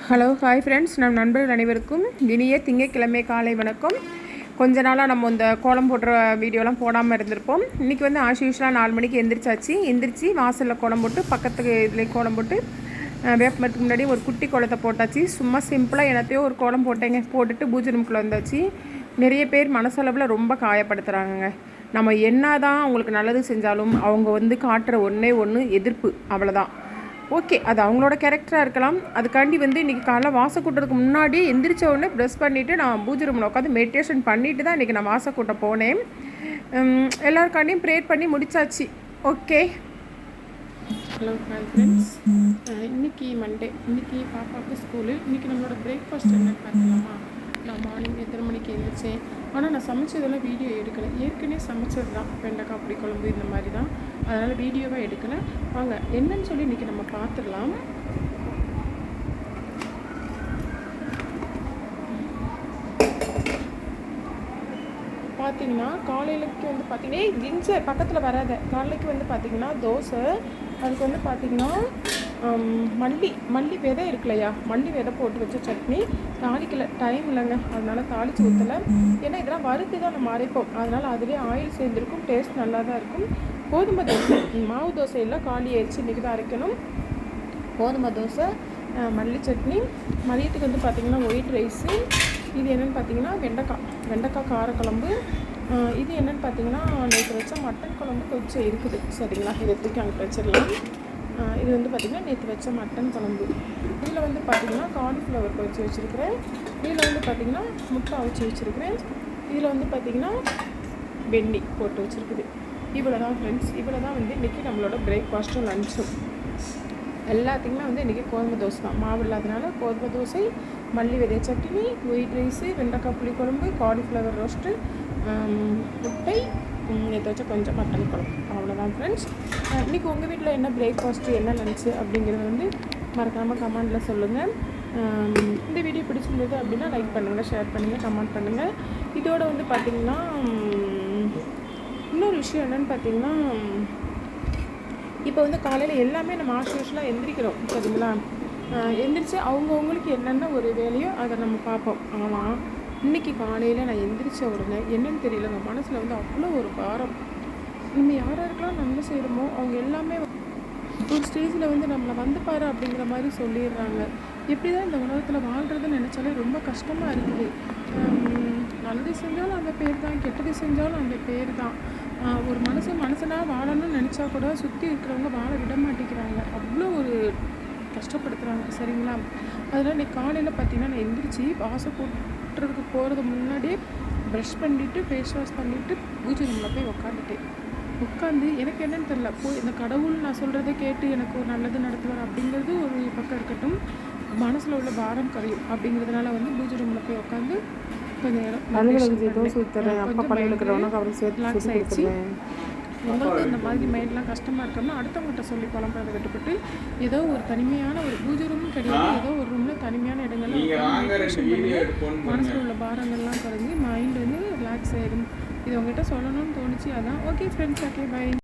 Hello hi friends, நம் நண்பர்கள் அனைவருக்கும் இனிய திங்கட்கிழமை காலை வணக்கம். கொஞ்ச நாளாக நம்ம இந்த கோலம் போடுற வீடியோலாம் போடாமல் இருந்திருப்போம். இன்றைக்கி வந்து யூஷுவலாக 4 மணிக்கு எந்திரிச்சு வாசலில் கோலம் போட்டு பக்கத்துக்கு இதுலேயும் கோலம் போட்டு வேப்பமரத்துக்கு முன்னாடி ஒரு குட்டி கோலத்தை போட்டாச்சு. சும்மா சிம்பிளாக எனத்தையோ ஒரு கோலம் போட்டுட்டு பூஜை ரூமுக்குள்ளே வந்தாச்சு. நிறைய பேர் மனசளவில் ரொம்ப காயப்படுத்துகிறாங்க. நம்ம என்ன தான் அவங்களுக்கு நல்லது செஞ்சாலும் அவங்க வந்து காட்டுற ஒன்று எதிர்ப்பு, அவ்வளோதான். ஓகே, அது அவங்களோட கேரக்டராக இருக்கலாம். அதுக்காண்டி வந்து இன்றைக்கி காலைல வாசல் கூட்டுறதுக்கு முன்னாடி எந்திரிச்ச உடனே ப்ரெஷ் பண்ணிவிட்டு நான் பூஜை ரூமில் உட்காந்து மெடிடேஷன் பண்ணிவிட்டு தான் இன்றைக்கி நான் வாசல் கூட்ட போனேன். எல்லாருக்காண்டியும் ப்ரேயர் பண்ணி முடிச்சாச்சு. ஓகே, ஹலோ ஹாய் ஃப்ரெண்ட்ஸ், இன்றைக்கி மண்டே, இன்றைக்கி பாப்பாவுக்கு ஸ்கூலு. இன்றைக்கி நம்மளோட பிரேக்ஃபாஸ்ட் என்னென்னு பார்க்கலாமா? நான் மார்னிங் எத்தனை மணிக்கு எழுந்திரிச்சேன், ஆனால் நான் சமைச்சதெல்லாம் வீடியோ எடுக்கலை. ஏற்கனவே சமைச்சது தான், வெண்டைக்காய் புளி குழம்பு இந்த மாதிரி தான், அதனால் வீடியோவாக எடுக்கலை. வாங்க என்னன்னு சொல்லி இன்றைக்கி நம்ம பார்த்துடலாம். பார்த்தீங்கன்னா காலையிலக்கு வந்து பார்த்தீங்கன்னா ஜிஞ்சர் பக்கத்தில் வராத, காலைக்கு வந்து பார்த்திங்கன்னா தோசை, அதுக்கு வந்து பார்த்திங்கன்னா மல்லி விதை இருக்குல்லையா, மல்லி விதை போட்டு வச்ச சட்னி. தாளிக்கலை, டைம் இல்லைங்க, அதனால் தாளித்து ஊற்றலை. ஏன்னா இதெல்லாம் வறுத்து தான் நம்ம அரைப்போம், அதனால் அதுவே ஆயில் சேர்ந்துருக்கும், டேஸ்ட் நல்லா தான் இருக்கும். கோதுமை தோசை, மாவு தோசையெல்லாம் காலி ஆயிடுச்சு, இன்றைக்கி தான் அரைக்கணும். கோதுமை தோசை, மல்லி சட்னி. மதியத்துக்கு வந்து பார்த்திங்கன்னா ஒயிட் ரைஸு. இது என்னென்னு பார்த்தீங்கன்னா வெண்டைக்காய் காரக்குழம்பு. இது என்னென்னு பார்த்தீங்கன்னா நேற்று வச்ச மட்டன் குழம்பு கொஞ்சம் இருக்குது, சரிங்களா? இதை தூக்கி அங்கே வச்சிடலாம். இது வந்து பார்த்திங்கன்னா நேற்று வச்ச மட்டன் குழம்பு. இதில் வந்து பார்த்திங்கன்னா காலிஃப்ளவர் பொரிச்சு வச்சுருக்கிறேன். இதில் வந்து பார்த்திங்கன்னா முட்டை அவிச்சு வச்சுருக்கிறேன். இதில் வந்து பார்த்திங்கன்னா வெண்ணி போட்டு வச்சுருக்குது. இவ்வளோ தான் ஃப்ரெண்ட்ஸ், இவ்வளோ தான் வந்து இன்றைக்கி நம்மளோட பிரேக்ஃபாஸ்ட்டும் லன்ச்சும். எல்லாத்துக்குமே வந்து இன்றைக்கி கோதுமை தோசை தான், மாவு இல்லாதனால கோதுமை தோசை, மல்லி விதை சட்னி, ஒயிட் ரைஸு, வெண்டைக்காய் புளி குழம்பு, காலிஃப்ளவர் ரோஸ்ட்டு, முட்டை, நேற்று வச்ச கொஞ்சம் மட்டன் குழம்பு. அவ்வளோதான் ஃப்ரெண்ட்ஸ். இன்றைக்கி உங்கள் வீட்டில் என்ன பிரேக்ஃபாஸ்ட்டு, என்ன லன்ச்சு அப்படிங்கிறத வந்து மறக்காமல் கமெண்டில் சொல்லுங்கள். இந்த வீடியோ பிடிச்சிருந்தது அப்படின்னா லைக் பண்ணுங்கள், ஷேர் பண்ணுங்கள், கமெண்ட் பண்ணுங்கள். இதோட வந்து பார்த்திங்கன்னா இன்னொரு விஷயம் என்னென்னு பார்த்திங்கன்னா, இப்போ வந்து காலையில் எல்லாமே நம்ம யூஷுவலாக எந்திரிக்கிறோம், சரிங்களா? எந்திரிச்சு அவங்கவுங்களுக்கு என்னென்ன ஒரு வேலையோ அதை நம்ம பார்ப்போம். ஆனால் இன்றைக்கி காலையில் நான் எந்திரிச்ச உடனே என்னென்னு தெரியல, நம்ம மனசில் வந்து அவ்வளோ ஒரு பாரம். நம்ம யாராருக்கெல்லாம் நன்மை செய்கிறோமோ அவங்க எல்லாமே ஒரு ஸ்டேஜில் வந்து நம்மளை வந்து பாரு அப்படிங்கிற மாதிரி சொல்லிடுறாங்க. எப்படி தான் இந்த உலகத்தில் வாழ்கிறதுன்னு நினச்சாலே ரொம்ப கஷ்டமாக இருக்குது. நல்லது செஞ்சாலும் அந்த பேர் தான், கெட்டது செஞ்சாலும் அந்த பேர் தான். ஒரு மனுஷனாக வாழணும்னு நினச்சா கூட சுற்றி இருக்கிறவங்க வாழ விட மாட்டேங்கிறாங்க, அவ்வளோ ஒரு கஷ்டப்படுத்துகிறாங்க, சரிங்களா? அதனால் இன்றைக்கி காலையில் பார்த்திங்கன்னா நான் எந்திரிச்சு வாசல் கூட்டுறதுக்கு போகிறது முன்னாடியே ப்ரஷ் பண்ணிவிட்டு ஃபேஸ் வாஷ் பண்ணிவிட்டு பூஜை ரூமில் போய் உட்காந்து எனக்கு என்னென்னு தெரில, இந்த கடவுள் நான் சொல்கிறத கேட்டு எனக்கு ஒரு நல்லது நடத்துவார் அப்படிங்கிறது ஒரு பக்கம் இருக்கட்டும், மனசில் உள்ள பாரம் கரையும் அப்படிங்கிறதுனால வந்து பூஜை ரூமில் போய் உட்காந்து கொஞ்சம் நேரம் ரிலாக்ஸ் ஆகிடுச்சு. உங்களுக்கு இந்த மாதிரி மைண்ட்லாம் கஷ்டமாக இருக்கணும்னா அடுத்தவங்கள்ட்ட சொல்லி குழம்புறதை விட்டுப்பட்டு ஏதோ ஒரு தனிமையான ஒரு பூஜை ரூமும் கிடையாது, ஏதோ ஒரு ரூமில் தனிமையான இடங்கள்ல மனசில் உள்ள பாரங்கள்லாம் குறைஞ்சி மைண்ட் வந்து ரிலாக்ஸ் ஆகிடும். இது உங்கள்கிட்ட சொல்லணும்னு தோணுச்சு, அதான். Okay friends, okay, by.